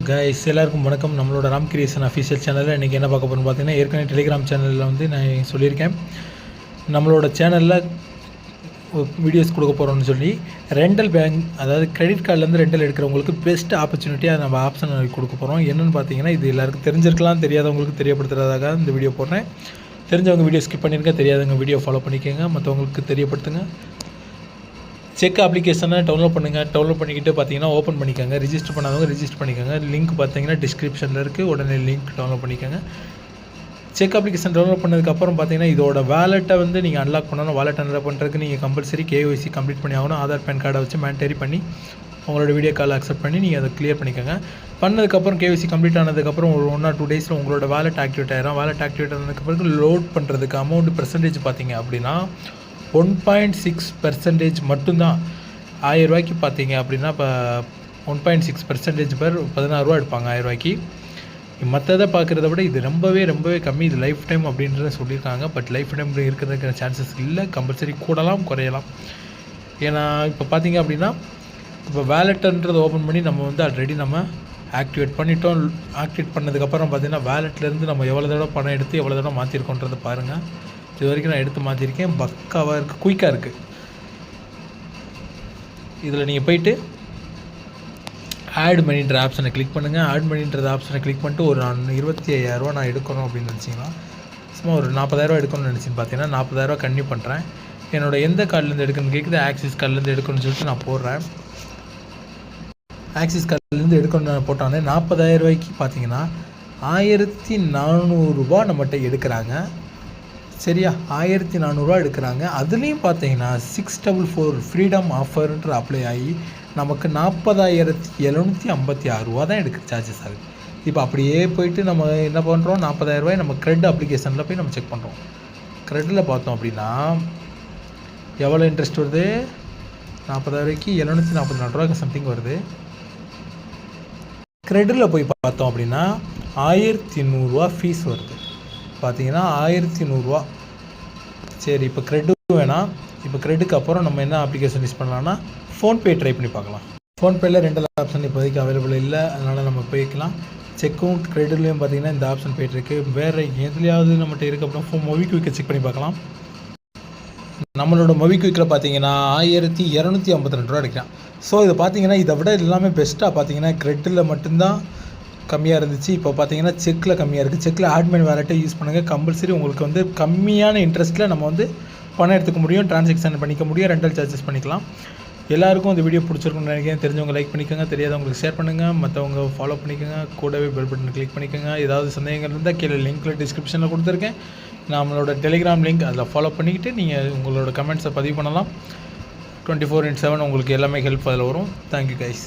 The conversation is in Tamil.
கைஸ் எல்லாருக்கும் வணக்கம். நம்மளோட ராம் கிரியேஷன் அஃபீஷியல் சேனலில் இன்றைக்கி என்ன பார்க்க போகிறோம்னு பார்த்தீங்கன்னா, ஏற்கனவே டெலிகிராம் சேனலில் வந்து நான் சொல்லியிருக்கேன், நம்மளோட சேனலில் வீடியோஸ் கொடுக்க போகிறோம்னு சொல்லி ரெண்டல் பேங்க், அதாவது கிரெடிட் கார்டிலேருந்து ரெண்டல் எடுக்கிறவங்களுக்கு பெஸ்ட் ஆப்பர்ச்சுனிட்டியாக நம்ம ஆப்ஷன் கொடுக்க போகிறோம். என்னென்னு பார்த்தீங்கன்னா, இது எல்லாருக்கும் தெரிஞ்சிருக்கலாம், தெரியாதவங்களுக்கு தெரியப்படுத்துறதாக இந்த வீடியோ போடுறேன். தெரிஞ்சவங்க வீடியோ ஸ்கிப் பண்ணியிருங்க, தெரியாதவங்க வீடியோ ஃபாலோ பண்ணிக்கோங்க, மற்றவங்களுக்கு தெரியப்படுத்துங்க. செக் அப்ளிகேஷனை டவுன்லோட் பண்ணுங்கள். டவுன்லோட் பண்ணிக்கிட்டு பார்த்தீங்கன்னா ஓப்பன் பண்ணிக்கோங்க. ரிஜிஸ்டர் பண்ணாதவங்க ரிஜிஸ்டர் பண்ணிக்கோங்க. லிங்க் பார்த்தீங்கன்னா டிஸ்கிரிப்ஷனில் இருக்குது, உடனே லிங்க் டவுன்லோட் பண்ணிக்கோங்க. செக் அப்ளிகேஷன் டவுன்லோட் பண்ணதுக்கப்புறம் பார்த்தீங்கன்னா இதோட வேலெட்டை வந்து நீங்கள் அன்லாக் பண்ணணும். வேலெட் அன்லாக் பண்ணுறதுக்கு நீங்கள் கம்பல்சரி KYC கம்ப்ளீட் பண்ணி ஆகணும். ஆதார் பேன் கார்டை வச்சு மேண்டரி பண்ணி உங்களோட வீடியோ கால் அக்செப்ட் பண்ணி நீங்கள் அதை கிளியர் பண்ணிக்கோங்க. பண்ணதுக்கப்புறம் KYC கம்ப்ளீட் ஆனதுக்கப்புறம் ஒரு 1 or 2 டேஸில் உங்களோட வேலெட் ஆக்டிவேட் ஆகிடும். வேலெட் ஆக்டிவேட் ஆனதுக்கப்புறம் லோட் பண்ணுறதுக்கு அமௌண்ட் பெர்சன்டேஜ் பார்த்தீங்க அப்படின்னா 1.6% மட்டும்தான். 1000 ரூபாய்க்கு பார்த்தீங்க அப்படின்னா இப்போ 1.6% பேர் 16 ரூபா எடுப்பாங்க 1000 ரூபாய்க்கு. மற்றதை பார்க்குறத விட இது ரொம்பவே கம்மி. இது லைஃப் டைம் அப்படின்றத சொல்லியிருக்காங்க. பட் லைஃப் டைம் இருக்கிறதுக்கு சான்சஸ் இல்லை. கம்பல்சரி கூடலாம் குறையலாம். ஏன்னா இப்போ பார்த்தீங்க அப்படின்னா இப்போ வேலெட்டுன்றதை ஓப்பன் பண்ணி நம்ம வந்து ஆல்ரெடி நம்ம ஆக்டிவேட் பண்ணிட்டோம். ஆக்டிவேட் பண்ணதுக்கப்புறம் பார்த்தீங்கன்னா வேலெட்லேருந்து நம்ம எவ்வளோ தடவை பணம் எடுத்து எவ்வளோ தடவை மாற்றிருக்கோன்றதை பாருங்கள். இது வரைக்கும் நான் எடுத்து மாற்றிருக்கேன். பக்காவாக இருக்குது, குயிக்காக இருக்குது. இதில் நீங்கள் போய்ட்டு ஆட் மணின்ற ஆப்ஷனை கிளிக் பண்ணுங்கள். ஆட் மணின்ற ஆப்ஷனை கிளிக் பண்ணிட்டு ஒரு 25,000 நான் எடுக்கணும் அப்படின்னு நினச்சிங்கன்னா, சும்மா ஒரு 40,000 எடுக்கணும்னு நினச்சின்னு பார்த்தீங்கன்னா 40,000 கன்டினியூ பண்ணுறேன். என்னோட எந்த கார்டுலேருந்து எடுக்கணும்னு கேட்குது. ஆக்சிஸ் கார்டுலேருந்து எடுக்கணும்னு சொல்லிட்டு நான் போடுறேன். ஆக்சிஸ் கார்டுலேருந்து எடுக்கணும்னு நான் போட்டானே 40,000 ரூபாய்க்கு பார்த்தீங்கன்னா 1,400 ரூபா நம்மகிட்ட எடுக்கிறாங்க. சரியா, 1,400 எடுக்கிறாங்க. அதுலேயும் பார்த்தீங்கன்னா 644 ஃப்ரீடம் ஆஃபர்ன்ற அப்ளை ஆகி நமக்கு 40,756 ரூபா தான் எடுக்க சார்ஜஸ் ஆகுது. இப்போ அப்படியே போயிட்டு நம்ம என்ன பண்ணுறோம், 40,000 ரூபாய் நம்ம கிரெட் அப்ளிகேஷனில் போய் நம்ம செக் பண்ணுறோம். கிரெட்டில் பார்த்தோம் அப்படின்னா எவ்வளோ இன்ட்ரெஸ்ட் வருது, 40,000 ரூபாய்க்கு 744 ரூபா சம்திங் வருது. கிரெட்டில் போய் பார்த்தோம் அப்படின்னா 1,800 ரூபா ஃபீஸ் வருது. பார்த்தீங்கன்னா 1,100 ரூபா. சரி, இப்போ கிரெட்டு வேணாம். இப்போ கிரெட்டுக்கு அப்புறம் நம்ம என்ன அப்ளிகேஷன் யூஸ் பண்ணலாம்னா ஃபோன்பே ட்ரை பண்ணி பார்க்கலாம். ஃபோன்பேயில் 2 ஆப்ஷன் இப்போதைக்கு அவைலபிள் இல்லை, அதனால் நம்ம போய்க்கலாம். செக்கும் கிரெடிட்லேயும் பார்த்தீங்கன்னா இந்த ஆப்ஷன் போய்ட்டுருக்கு. வேறு எதுலையாவது நம்மகிட்ட இருக்குது அப்படின்னா மொபிக்விக்கை செக் பண்ணி பார்க்கலாம். நம்மளோட மொபிக்விக்கில் பார்த்தீங்கன்னா 1,252 ரூபா எடுக்கலாம். ஸோ இதை பார்த்தீங்கன்னா இதை விட எல்லாமே பெஸ்ட்டாக பார்த்தீங்கன்னா கிரெட்டில் மட்டும்தான் கம்மியாக இருந்துச்சு. இப்போ பார்த்தீங்கன்னா செக்கில் கம்மியாக இருக்குது. செக்கில் ஆட்மேன் வேலெட்டை யூஸ் பண்ணுங்கள். கம்பல்சரி உங்களுக்கு வந்து கம்மியான இன்ட்ரெஸ்ட்டில் நம்ம வந்து பணம் எடுத்துக்க முடியும், டிரான்சாக்ஷன் பண்ணிக்க முடியும், ரெண்டல் சார்ஜஸ் பண்ணிக்கலாம். எல்லாருக்கும் இந்த வீடியோ பிடிச்சிருக்குன்னு நினைக்கிறேன். தெரிஞ்சவங்க லைக் பண்ணிக்கோங்க, தெரியாதவங்களுக்கு ஷேர் பண்ணுங்கள், மற்றவங்க ஃபாலோ பண்ணிக்கோங்க, கூடவே பெல் பட்டன் கிளிக் பண்ணிக்கோங்க. ஏதாவது சந்தேகங்கள் இருந்தால் கீழே லிங்க்கில் டிஸ்கிரிப்ஷனில் கொடுத்துருக்கேன், நம்மளோட டெலிகிராம் லிங்க், அதில் ஃபாலோ பண்ணிக்கிட்டு நீங்கள் உங்களோட கமெண்ட்ஸை பதிவு பண்ணலாம். 24/7 உங்களுக்கு எல்லாமே ஹெல்ப் அதில் வரும். Thank you guys.